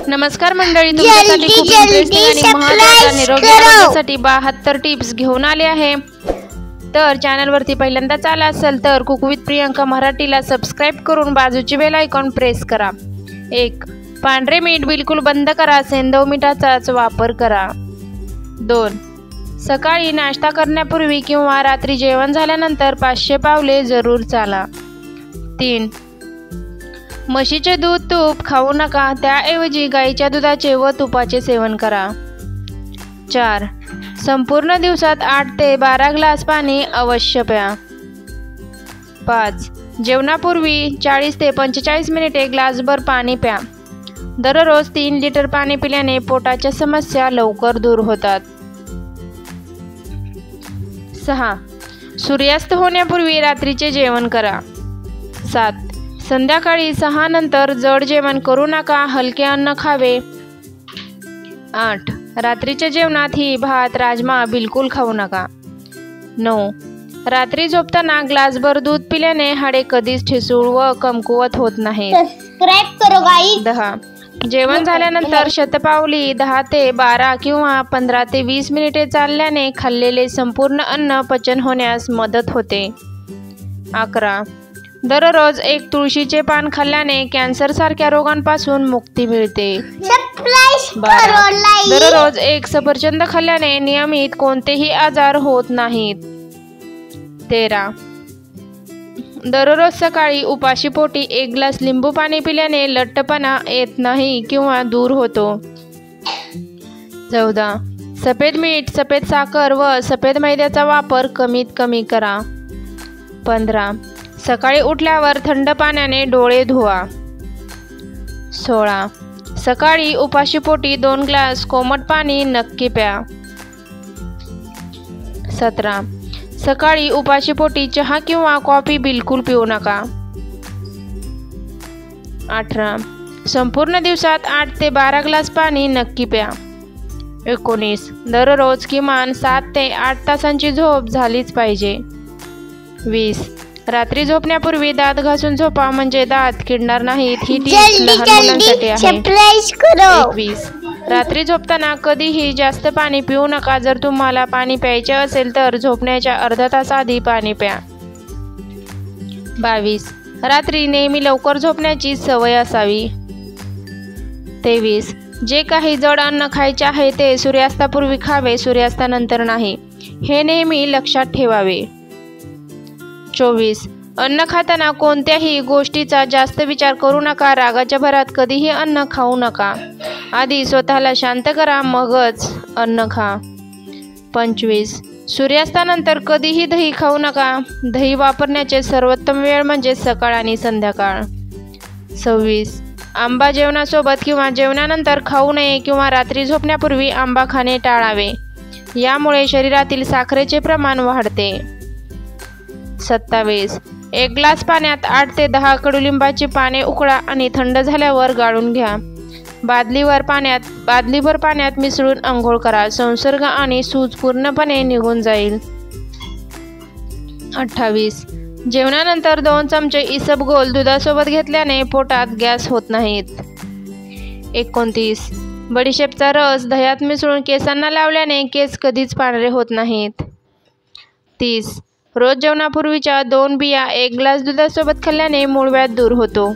नमस्कार मंडळी, तुमच्यासाठी खूप इंटरेस्टिंग आणि महत्त्वाच्या निरोगी आरोग्यासाठी 72 टिप्स घेऊन आले आहे। तर चॅनलवरती पहिल्यांदाच आला असेल तर कुक विथ प्रियंका मराठीला सबस्क्राइब करून बाजूची बेल आयकॉन प्रेस करा। 1. पांढरे मीठ बिलकुल बंद करा, सेंधव मिठाचाच वापर करा। 2. सकाळी नाश्ता करण्यापूर्वी किंवा रात्री जेवण झाल्यानंतर 500 पावले जरूर चाला। 3. म्हशीचे दूध तूप खाऊ नका, त्याऐवजी गाईच्या दुधाचे व तुपाचे सेवन करा। 4. संपूर्ण दिवसात 8 ते 12 ग्लास पाणी अवश्य प्या। 5. जेवणापूर्वी 40 ते 45 मिनिटे ग्लासभर पाणी प्या। दररोज 3 लिटर पाणी पिल्याने पोटाच्या समस्या लवकर दूर होतात। 6. सूर्यास्त होण्यापूर्वी रात्रीचे जेवण करा। 7. संध्याकाळी 6 नंतर जड जेवण करू नका, हलके अन्न खावे। 8. रात्रीच्या जेवणात ही भात राजमा बिलकुल खाऊ नका। 9. रात्री झोपताना ग्लासभर दूध पिल्याने हाडे कधीच ठिसूळ व कमकुवत होत नाहीत। सबस्क्राइब करो गाइस। 10. जेवण झाल्यानंतर शतपावली 10 ते 12 किंवा 15 ते 20 मिनिटे चालल्याने खाल्लेले संपूर्ण अन्न पचन होण्यास मदत होते। 11. दररोज 1 तुळशीचे पान खाल्ल्याने कॅन्सर सारख्या रोगांपासून मुक्ती मिळते। 12. दररोज 1 सफरचंद खाल्ल्याने नियमित कोणतेही आजार होत नाहीत। 13. दररोज सकाळी उपाशी पोटी 1 ग्लास लिंबू पाणी पिल्याने लठ्ठपणा येत नाही किंवा दूर होतो। 14. सफेद मीठ, सफेद साखर व सफेद मैद्याचा वापर कमीत कमी करा। 15. सकाळी उठल्यावर थंड पाण्याने डोळे धुवा। 16. सकाळी उपाशी पोटी 2 ग्लास कोमट पाणी नक्की प्या। 17. सकाळी उपाशी पोटी चहा किंवा कॉफी बिलकुल पिऊ नका। 18. संपूर्ण दिवसात 8 ते 12 ग्लास पाणी नक्की प्या। 19. दररोज किमान 7 ते 8 तासांची झोप झालीच पाहिजे। 20. रात्री झोपण्यापूर्वी दात घासून झोपा, म्हणजे दात किडणार नाहीत। ही टिप लहान मुलांसाठी आहे। 21. रात्री झोपताना कधीही जास्त पाणी पिऊ नका। जर तुम्हाला पाणी प्यायचे असेल तर झोपण्याच्या अर्धा तास आधी पाणी प्या। 22. रात्री नेहमी लवकर झोपण्याची सवय असावी। 23. जे काही जड अन्न खायचे आहे ते सूर्यास्तापूर्वी खावे, सूर्यास्तानंतर नाही, हे नेहमी लक्षात ठेवावे। 24. अन्न खाताना कोणत्याही गोष्टीचा जास्त विचार करू नका, रागाच्या भरात कधीही अन्न खाऊ नका। आधी स्वतःला शांत करा, मगच अन्न खा। 25. सूर्यास्तानंतर कधीही दही खाऊ नका, दही वापरण्याचे सर्वोत्तम वेळ म्हणजे सकाळ आणि संध्याकाळ। 26. आंबा जेवणासोबत किंवा जेवणानंतर खाऊ नये किंवा रात्री झोपण्यापूर्वी आंबा खाणे टाळावे, यामुळे शरीरातील साखरेचे प्रमाण वाढते। 27. 1 ग्लास पाण्यात 8 ते 10 कडुलिंबाची पाने उकळा आणि थंड झाल्यावर गाळून घ्या। बादलीभर पाण्यात मिसळून अंघोळ करा, संसर्ग आणि सूज पूर्णपणे निघून जाईल। 28. जेवणानंतर 2 चमचे इसबगोल दुधासोबत घेतल्याने पोटात गॅस होत नाहीत। 29. बडीशेपचा रस दह्यात मिसळून केसांना लावल्याने केस कधीच पांढरे होत नाहीत। 30. रोज जेवणापूर्वीच्या 2 बिया 1 ग्लास दुधासोबत खाल्ल्याने मूळव्याध दूर होतो।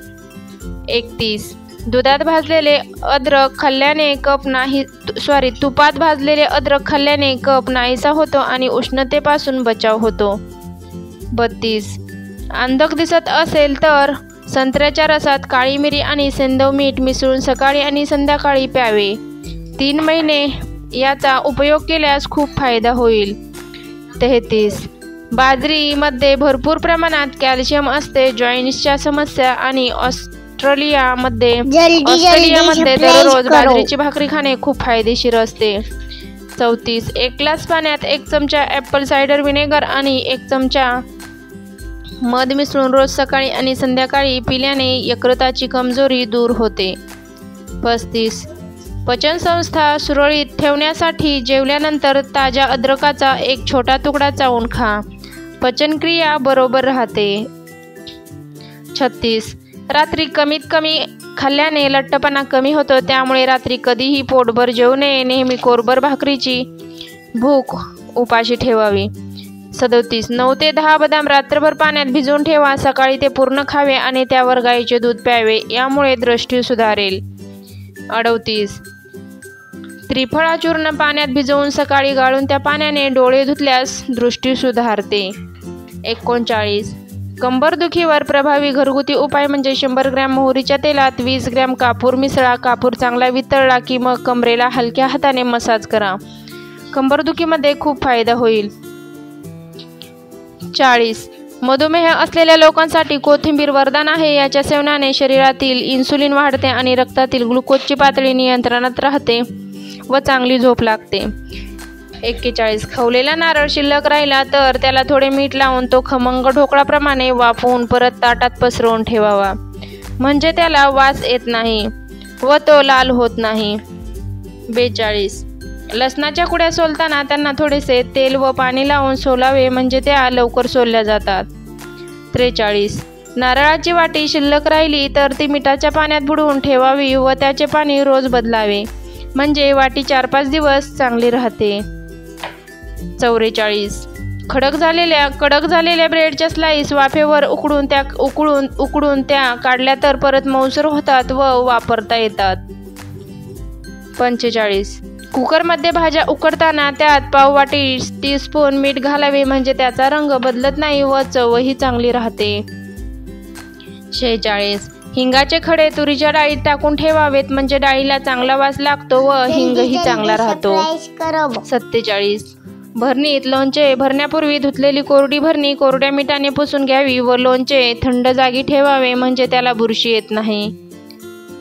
31. तुपात भाजलेले अद्रक खाल्ल्याने कफ नाहीसा होतो आणि उष्णतेपासून बचाव होतो। 32. अंधक दिसत असेल तर संत्र्याच्या रसात काळी मिरी आणि सेंधव मीठ मिसळून सकाळी आणि संध्याकाळी प्यावे। 3 महिने याचा उपयोग केल्यास खूप फायदा होईल। 33. बाजरीमध्ये भरपूर प्रमाणात कॅल्शियम असते। जॉईंट्सच्या समस्या आणि ऑस्ट्रेलियामध्ये दररोज बाजरीची भाकरी खाणे खूप फायदेशीर असते। 34. 1 ग्लास पाण्यात 1 चमचा ॲपल सायडर व्हिनेगर आणि 1 चमचा मध मिसळून रोज सकाळी आणि संध्याकाळी पिल्याने यकृताची कमजोरी दूर होते। 35. पचनसंस्था सुरळीत ठेवण्यासाठी जेवल्यानंतर ताज्या अद्रकाचा 1 छोटा तुकडा चावून खा, पचनक्रिया बरोबर राहते। 36. रात्री कमीत कमी खाल्ल्याने लठ्ठपणा कमी होतो, त्यामुळे रात्री कधीही पोटभर जेवू नये. नेहमी कोरभर भाकरीची भूक उपाशी ठेवावी. 37. 9 ते 10 बदाम रात्रभर पाण्यात भिजवून ठेवा. सकाळी ते पूर्ण खावे आणि त्यावर गाईचे दूध प्यावे. यामुळे दृष्टी सुधारेल. 38. त्रिफळा चूर्ण पाण्यात भिजवून सकाळी गाळून त्या पाण्याने डोळे धुतल्यास दृष्टी सुधारते. 39. कंबरदुखीवर प्रभावी घरगुती उपाय म्हणजे 100 ग्रॅम मोहरीच्या तेलात 20 ग्रॅम कापूर मिसळा. कापूर चांगला वितळला की मग कमरेला हलक्या हाताने मसाज करा. कंबरदुखीमध्ये खूप फायदा होईल. 40. मधुमेह असलेल्या लोकांसाठी कोथिंबीर वरदान आहे. याच्या सेवनाने शरीरातील इन्सुलिन वाढते आणि रक्तातील ग्लुकोजची पातळी नियंत्रणात राहते व चांगली झोप लागते. 41. खवलेला नारळ शिल्लक राहिला तर त्याला थोडे मीठ लावून तो खमंग ढोकळाप्रमाणे वाफवून परत ताटात पसरवून ठेवावा, म्हणजे त्याला वास येत नाही व तो लाल होत नाही. 42. लसणाच्या कुड्या सोलताना त्यांना थोडेसे तेल व पाणी लावून सोलावे, म्हणजे त्या लवकर सोलल्या जातात. 43. नारळाची वाटी शिल्लक राहिली तर ती मिठाच्या पाण्यात बुडवून ठेवावी व त्याचे पाणी रोज बदलावे, म्हणजे वाटी 4-5 दिवस चांगली राहते. 44. कडक झालेल्या ब्रेडच्या स्लाइस वाफेवर उकडून त्या काढल्या तर परत मऊसर होतात व वापरता येतात. 45. कुकरमध्ये भाज्या उकडताना त्यात पाव वाटी टीस्पून मीठ घालावे, म्हणजे त्याचा रंग बदलत नाही व चवही चांगली राहते. 46. हिंगाचे खडे तुरीच्या डाळीत टाकून ठेवावेत, म्हणजे डाळीला चांगला वास लागतो व हिंगही चांगला राहतो. 47. भरणीत लोणचे भरण्यापूर्वी धुतलेली कोरडी भरणी कोरड्या मिठाने पुसून घ्यावी व लोणचे थंड जागी ठेवावे, म्हणजे त्याला बुरशी येत नाही.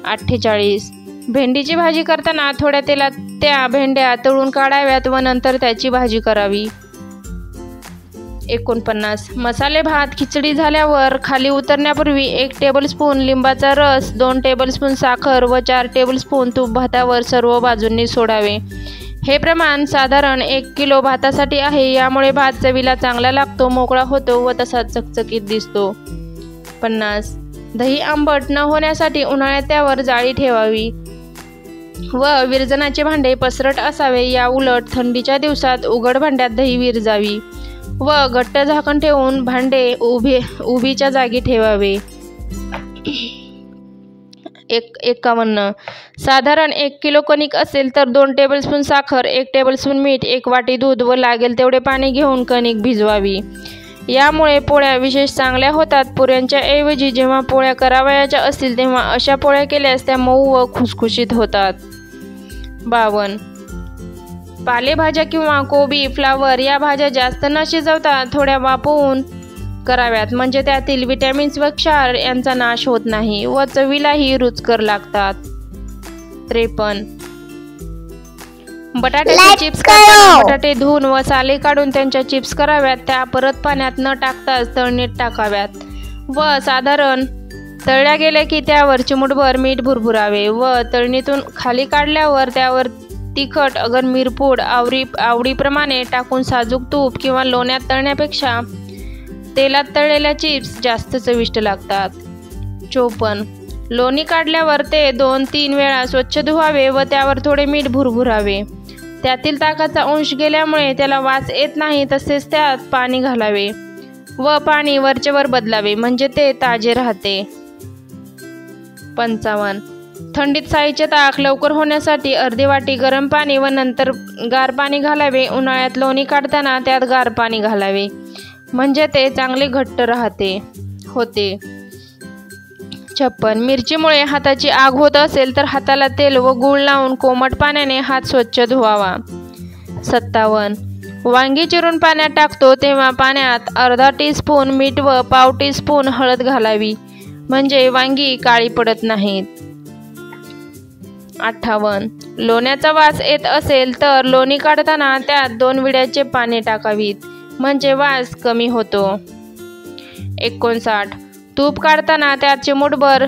48. भेंडीची भाजी करताना थोड्या तेलात त्या भेंड्या तळून काढाव्यात व नंतर त्याची भाजी करावी. 49. मसाले भात खिचडी झाल्यावर खाली उतरण्यापूर्वी 1 टेबलस्पून लिंबाचा रस, 2 टेबलस्पून साखर व 4 टेबलस्पून तूप भातावर सर्व बाजूंनी सोडावे. हे प्रमाण साधारण 1 किलो भातासाठी आहे. यामुळे भात चवीला चांगला लागतो, मोकळा होतो व तसाच चकचकीत दिसतो. 50. दही आंबट न होण्यासाठी उन्हाळ्यात त्यावर जाळी ठेवावी व विरजणाचे भांडे पसरट असावे. या उलट थंडीच्या दिवसात उघड भांड्यात दही विरजावी व घट्ट झाकण ठेवून भांडे उभीच्या जागी ठेवावे. 51. साधारण 1 किलो कणिक असेल तर 2 टेबलस्पून साखर, 1 टेबलस्पून मीठ, 1 वाटी दूध व लागेल तेवढे पाणी घेऊन कणिक भिजवावी. यामुळे पोळ्या विशेष चांगल्या होतात. पुऱ्यांच्या ऐवजी जेव्हा पोळ्या करावयाच्या असतील तेव्हा अशा पोळ्या केल्यास त्या मऊ व खुसखुशीत होतात. 52. पालेभाज्या किंवा कोबी, फ्लावर या भाज्या जास्त न शिजवता थोड्या वाफवून कराव्यात, म्हणजे त्यातील विटॅमिन्स व क्षार यांचा नाश होत नाही व चवीलाही रुचकर लागतात. 53. बटाट्याचे चिप्स करताना बटाटे धुवून व साले काढून त्यांच्या चिप्स कराव्यात. त्या परत पाण्यात न टाकताच तळणीत टाकाव्यात व साधारण तळल्या गेल्या की त्यावर चिमूटभर मीठ भुरभुरावे व तळणीतून खाली काढल्यावर त्यावर तिखट अगर मिरपूड आवडीप्रमाणे टाकून साजूक तूप किंवा लोण्यात तळण्यापेक्षा तेलात तळलेल्या चिप्स जास्त चविष्ट लागतात. 54. लोणी काढल्यावर ते 2-3 वेळा स्वच्छ धुवावे व त्यावर थोडे मीठ भुरभुरावे. त्यातील ताकाचा अंश गेल्यामुळे त्याला वास येत नाही. तसेच त्यात पाणी घालावे व पाणी वरचेवर बदलावे, म्हणजे ते ताजे राहते. 55. थंडीत साईचे ताक लवकर होण्यासाठी अर्धी वाटी गरम पाणी व नंतर गार पाणी घालावे. उन्हाळ्यात लोणी काढताना त्यात गार पाणी घालावे, म्हणजे ते चांगले घट्ट होते. 56. मिरचीमुळे हाताची आग होत असेल तर हाताला तेल व गूळ लावून कोमट पाण्याने हात स्वच्छ धुवावा. 57. वांगी चिरून पाण्यात टाकतो तेव्हा पाण्यात अर्धा टीस्पून मीठ व पाव टीस्पून हळद घालावी, म्हणजे वांगी काळी पडत नाहीत. 58. लोण्याचा वास येत असेल तर लोणी काढताना त्यात 2 विड्याचे पाने टाकावीत, म्हणजे वास कमी होतो. 59. तूप काढताना त्यात चिमूटभर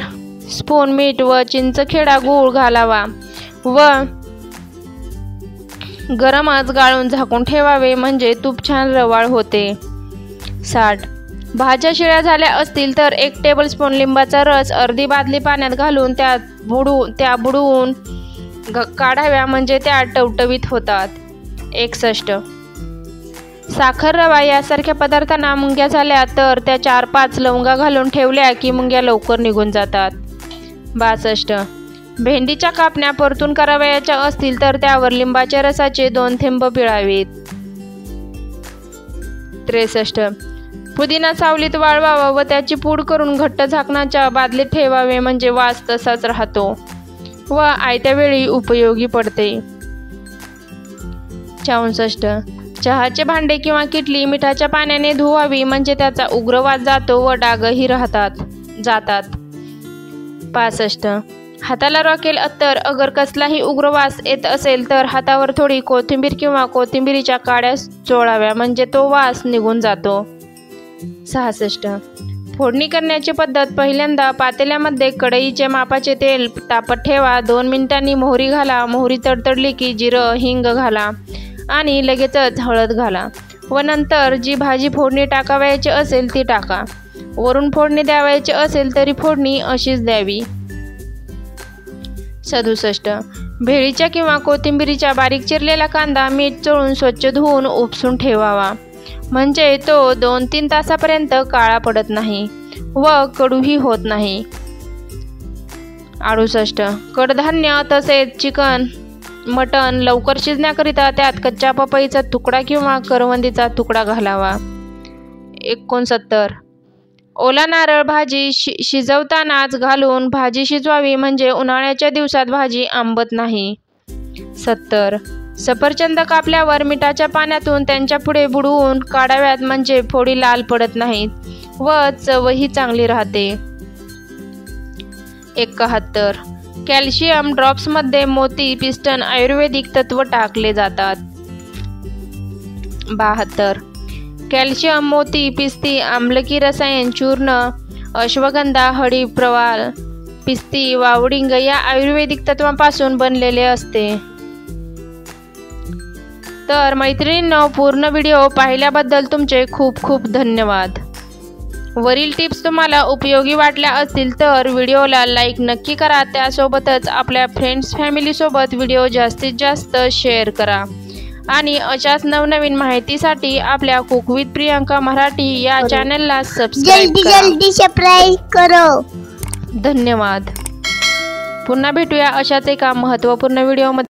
स्पून मीठ व चिंचखेडा गूळ घालावा व गरमच गाळून झाकून ठेवावे, म्हणजे तूप छान रवाळ होते. 60. भाज्या शिळ्या झाल्या असतील तर 1 टेबलस्पून लिंबाचा रस अर्धी बादली पाण्यात घालून त्या बुडवून काढाव्या, म्हणजे त्या टवटवीत होतात. 61. साखर, रवा यासारख्या पदार्थांना मुंग्या झाल्या तर त्या 4-5 लवंगा घालून ठेवल्या की मुंग्या लवकर निघून जातात. 62. भेंडीच्या कापण्या परतून करावयाच्या असतील तर त्यावर लिंबाच्या रसाचे 2 थेंब पिळावेत. 63. पुदिना सावलीत वाळवावा व त्याची पूड करून घट्ट झाकणाच्या बादलीत ठेवावे, म्हणजे वास तसाच राहतो व आयत्या वेळी उपयोगी पडते. 64. चहाचे भांडे किंवा किटली मिठाच्या पाण्याने धुवावी, म्हणजे त्याचा उग्र वास जातो व डागही जातात. 65. हाताला रॉकेल अत्तर अगर कसलाही उग्र वास येत असेल तर हातावर थोडी कोथिंबीर किंवा कोथिंबीरीच्या काड्या चोळाव्या, म्हणजे तो वास निघून जातो. 66. फोडणी करण्याची पद्धत. पहिल्यांदा पातेल्यामध्ये कढईचे मापाचे तेल तापत ठेवा. 2 मिनिटांनी मोहरी घाला. मोहरी तडतडली की जिरं, हिंग घाला आणि लगेचच हळद घाला व नंतर जी भाजी फोडणी टाकावयाची असेल ती टाका. वरून फोडणी द्यावयाची असेल तरी फोडणी अशीच द्यावी. 67. भेळीच्या किंवा कोथिंबीरीच्या बारीक चिरलेला कांदा मीठ चोळून स्वच्छ धुवून उपसून ठेवावा, म्हणजे तो 2-3 तासापर्यंत काळा पडत नाही व कडूही होत नाही. 68. कडधान्य तसेच चिकन, मटण लवकर शिजण्याकरिता त्यात कच्च्या पपईचा तुकडा किंवा करवंदीचा तुकडा घालावा. 69. ओला नारळ भाजी शिजवतानाच घालून भाजी शिजवावी, म्हणजे उन्हाळ्याच्या दिवसात भाजी आंबत नाही. 70. सफरचंद कापल्यावर मिठाच्या पाण्यातून त्यांच्या पुढे बुडवून काढाव्यात, म्हणजे फोडी लाल पडत नाहीत व चवही चांगली राहते. 71. कॅल्शियम ड्रॉप्समध्ये मोती, पिस्टन, आयुर्वेदिक तत्व टाकले जातात. 72. कॅल्शियम, मोती, पिस्ती, आम्लकी रसायन चूर्ण, अश्वगंधा, हळी, प्रवाल, पिस्ती, वावडिंग या आयुर्वेदिक तत्वांपासून बनलेले असते. तर मैत्रिणींनो, पूर्ण व्हिडिओ पाहिल्याबद्दल तुमचे खूप खूप धन्यवाद. वरील टिप्स तुम्हाला उपयोगी वाटल्या असतील तर व्हिडिओला लाईक नक्की करा. त्यासोबतच आपल्या फ्रेंड्स फॅमिलीसोबत व्हिडिओ जास्तीत जास्त शेअर करा आणि अशाच नवनवीन माहितीसाठी आपल्या कुक विथ प्रियांका मराठी या चॅनलला सबस्क्राईब करा. धन्यवाद. पुन्हा भेटूया अशाच एका महत्त्वपूर्ण व्हिडिओमध्ये.